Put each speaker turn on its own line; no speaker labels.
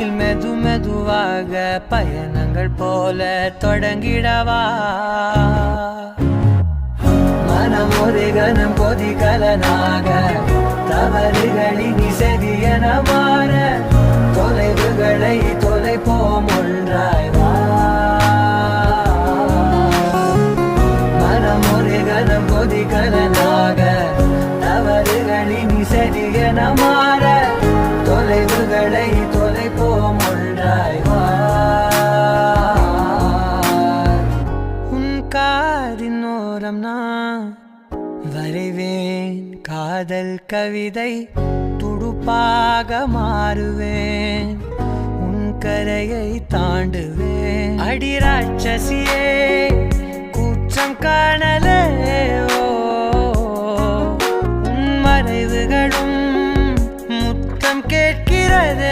வானில் மெது மெதுவாக பயணங்கள் போல தொடங்கிடவா மனம் ஒரு கணம் கொதிகலனாக தவறுகளின் இசையென மாற தொலைவுகளை தொலைப்போம் ஒன்றாய் வா மனம் ஒரு கணம் கொதிகலனாக தவறுகளின் இசையென மாற தொலைவுகளை தொலைப்போம் ஒன்றாய் வா உன் காதின் ஓரம் நான் வரைவேன் காதல் கவிதை துடுப்பாக மாறுவேன் உன் கரையை தாண்டுவேன் அடி ராட்சசியே கூச்சம் காணலே